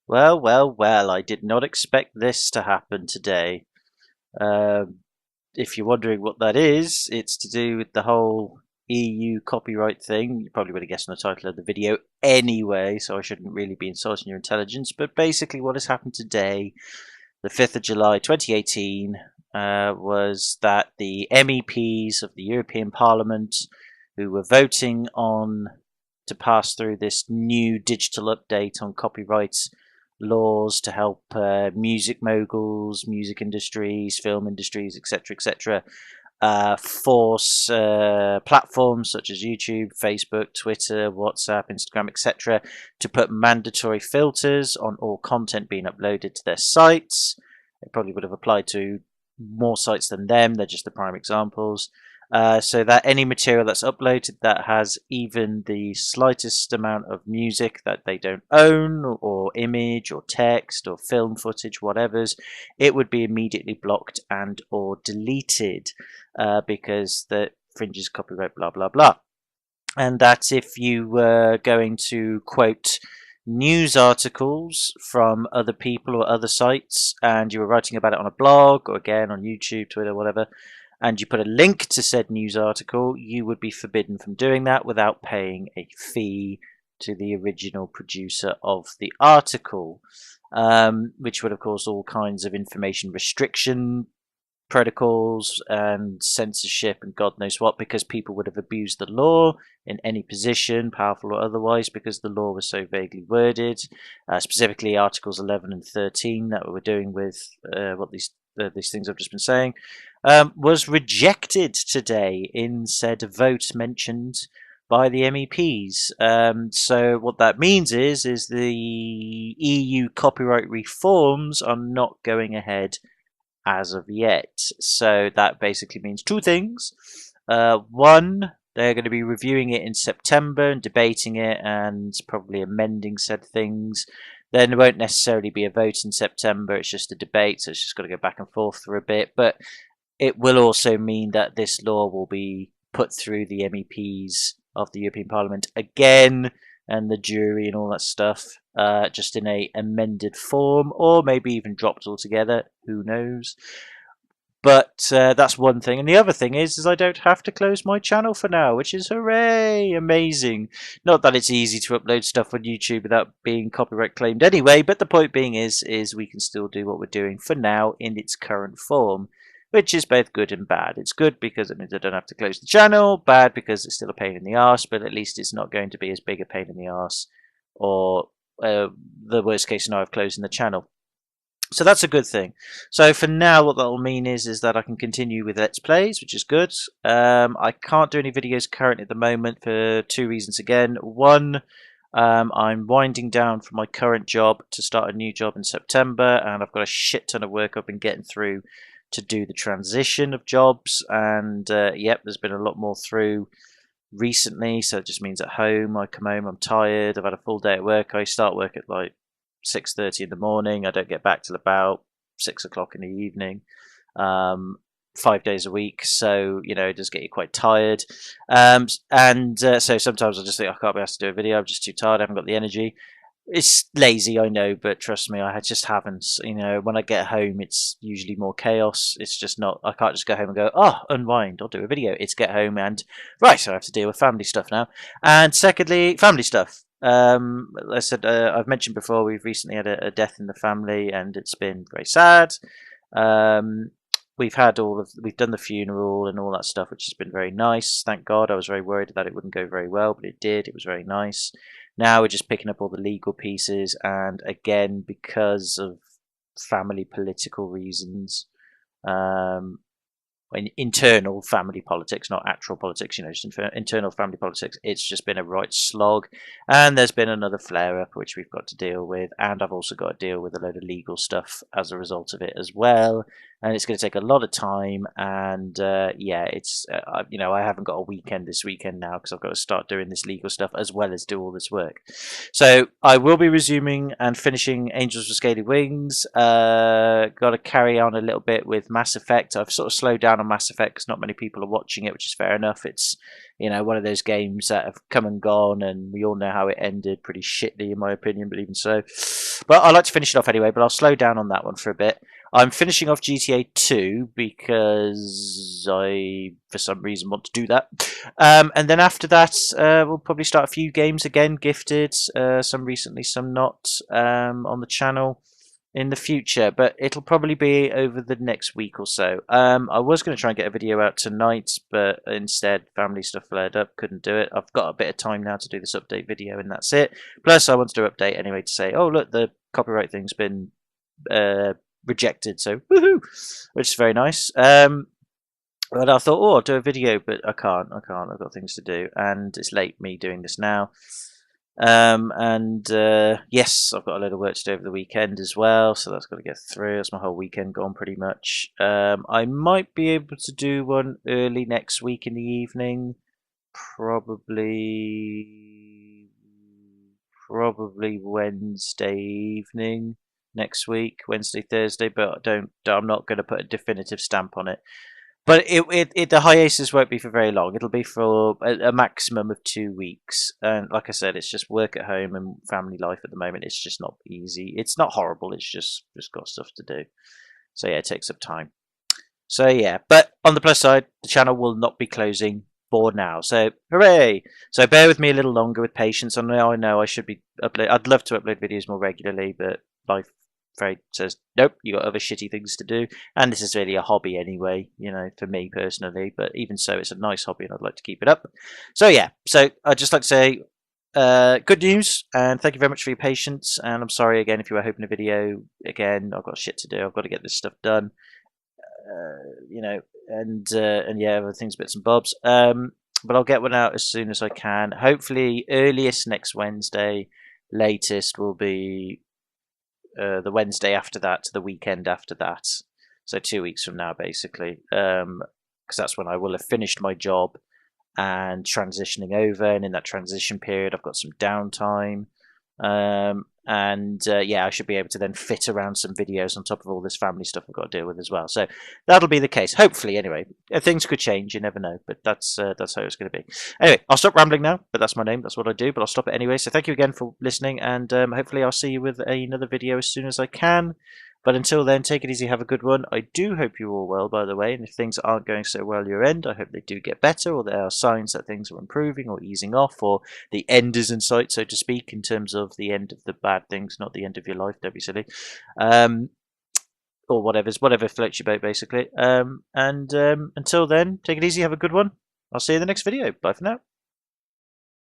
Well, well, well, I did not expect this to happen today. Um, if you're wondering what that is, it's to do with the whole EU copyright thing. You probably would have guessed on the title of the video anyway, so I shouldn't really be insulting your intelligence. But basically, what has happened today, the 5th of July 2018, was that the MEPs of the European Parliament, who were voting on to pass through this new digital update on copyright laws to help music moguls, music industries, film industries, etc., force platforms such as YouTube, Facebook, Twitter, WhatsApp, Instagram, etc., to put mandatory filters on all content being uploaded to their sites. It probably would have applied to more sites than them, they're just the prime examples. So that any material that's uploaded that has even the slightest amount of music that they don't own, or image, or text, or film footage, whatever's, it would be immediately blocked and or deleted because that infringes copyright, blah blah blah. And that if you were going to quote news articles from other people or other sites, and you were writing about it on a blog, or again on YouTube, Twitter, whatever, and you put a link to said news article, you would be forbidden from doing that without paying a fee to the original producer of the article, which would have caused all kinds of information restriction protocols and censorship and God knows what, because people would have abused the law in any position, powerful or otherwise, because the law was so vaguely worded. Specifically, Articles 11 and 13 that we're doing with what these things I've just been saying, was rejected today in said vote mentioned by the MEPs. So what that means is the EU copyright reforms are not going ahead as of yet. So that basically means two things. One, they're going to be reviewing it in September and debating it and probably amending said things. Then there won't necessarily be a vote in September, it's just a debate, so it's just got to go back and forth for a bit. But it will also mean that this law will be put through the MEPs of the European Parliament again, and the jury and all that stuff, just in a amended form, or maybe even dropped altogether. Who knows? But that's one thing, and the other thing is I don't have to close my channel for now, which is hooray, amazing. Not that it's easy to upload stuff on YouTube without being copyright claimed anyway, but the point being is we can still do what we're doing for now in its current form, which is both good and bad. It's good because it means I don't have to close the channel, bad because it's still a pain in the arse, but at least it's not going to be as big a pain in the arse, or the worst case scenario of closing the channel. So that's a good thing. So for now, what that will mean is that I can continue with Let's Plays, which is good. I can't do any videos currently at the moment for two reasons again. One, I'm winding down from my current job to start a new job in September, and I've got a shit ton of work I've been getting through to do the transition of jobs, and yep, there's been a lot more through recently, so it just means at home, I come home, I'm tired, I've had a full day at work, I start work at like 6:30 in the morning, I don't get back till about 6 o'clock in the evening, 5 days a week, so you know, it does get you quite tired, and so sometimes I just think I can't be asked to do a video, I'm just too tired, I haven't got the energy. It's lazy, I know, but trust me, I just haven't. You know, when I get home, it's usually more chaos. It's just not, I can't just go home and go, oh, unwind, I'll do a video. It's get home and, right, I have to deal with family stuff now. And secondly, family stuff. I said, I've mentioned before, we've recently had a death in the family, and it's been very sad. We've done the funeral and all that stuff, which has been very nice. Thank God. I was very worried that it wouldn't go very well, but it did. It was very nice. Now we're just picking up all the legal pieces, and again, because of family political reasons, um, internal family politics, not actual politics, you know, just internal family politics, it's just been a right slog. And there's been another flare up which we've got to deal with, and I've also got to deal with a load of legal stuff as a result of it as well. And it's going to take a lot of time, and yeah, it's you know, I haven't got a weekend this weekend now because I've got to start doing this legal stuff as well as do all this work. So I will be resuming and finishing Angels with Scaly Wings. Got to carry on a little bit with Mass Effect. I've sort of slowed down on Mass Effect because not many people are watching it, which is fair enough. It's, you know, one of those games that have come and gone, and we all know how it ended pretty shitly in my opinion, but even so. But I like to finish it off anyway, but I'll slow down on that one for a bit. I'm finishing off GTA 2 because I, for some reason, want to do that. And then after that, we'll probably start a few games again, gifted, some recently, some not, on the channel in the future, but it'll probably be over the next week or so. I was going to try and get a video out tonight, but instead family stuff flared up, couldn't do it. I've got a bit of time now to do this update video, and that's it. Plus I wanted to update anyway to say, oh look, the copyright thing's been rejected, so woohoo, which is very nice. But I thought, oh, I'll do a video, but I can't, I've got things to do, and it's late me doing this now. Yes, I've got a load of work to do over the weekend as well, so that's got to get through. That's my whole weekend gone pretty much. I might be able to do one early next week in the evening, probably Wednesday evening next week, Wednesday, Thursday, but I'm not going to put a definitive stamp on it. But the hiatus won't be for very long. It'll be for a maximum of 2 weeks. And like I said, it's just work at home and family life at the moment. It's just not easy. It's not horrible. It's just got stuff to do. So yeah, it takes up time. So yeah, but on the plus side, the channel will not be closing for now. So hooray! So bear with me a little longer with patience. I know I should be I'd love to upload videos more regularly, but life says nope, you got other shitty things to do, and this is really a hobby anyway, you know, for me personally, but even so, it's a nice hobby and I'd like to keep it up. So yeah, so I'd just like to say good news, and thank you very much for your patience, and I'm sorry again if you were hoping a video. Again, I've got shit to do, I've got to get this stuff done, you know, and yeah, other things, bits and bobs, but I'll get one out as soon as I can. Hopefully earliest next Wednesday, latest will be the Wednesday after that to the weekend after that, so 2 weeks from now basically, because that's when I will have finished my job and transitioning over, and in that transition period I've got some downtime, yeah, I should be able to then fit around some videos on top of all this family stuff I've got to deal with as well. So that'll be the case, hopefully. Anyway, things could change, you never know, but that's how it's going to be. Anyway, I'll stop rambling now, but that's my name, that's what I do, but I'll stop it anyway. So thank you again for listening, and hopefully I'll see you with another video as soon as I can. But until then, take it easy, have a good one. I do hope you're all well, by the way, and if things aren't going so well your end, I hope they do get better, or there are signs that things are improving or easing off, or the end is in sight, so to speak, in terms of the end of the bad things, not the end of your life, don't be silly. Or whatever floats your boat, basically. Until then, take it easy, have a good one. I'll see you in the next video. Bye for now.